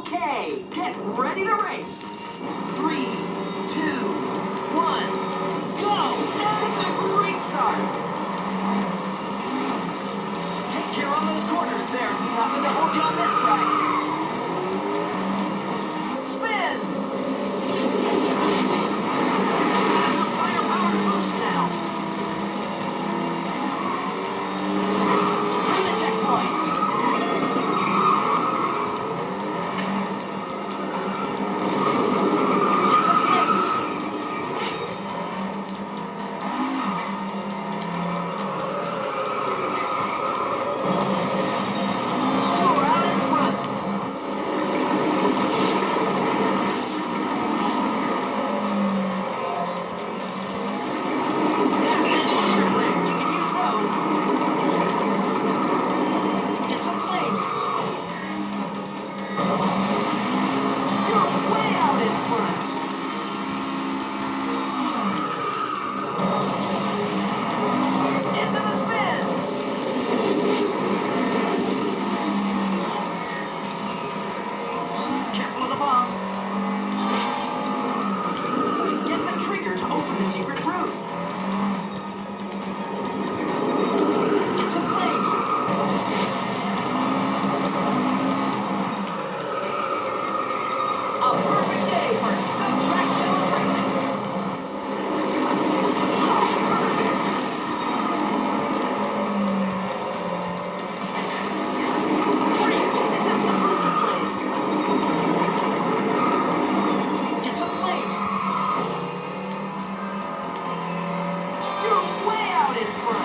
Okay, get ready to race. 3, 2, 1, go! It's a great start. Take care on those corners. There's nothing to hold you on this track. Spin! Firepower boost now. From the checkpoint. In front.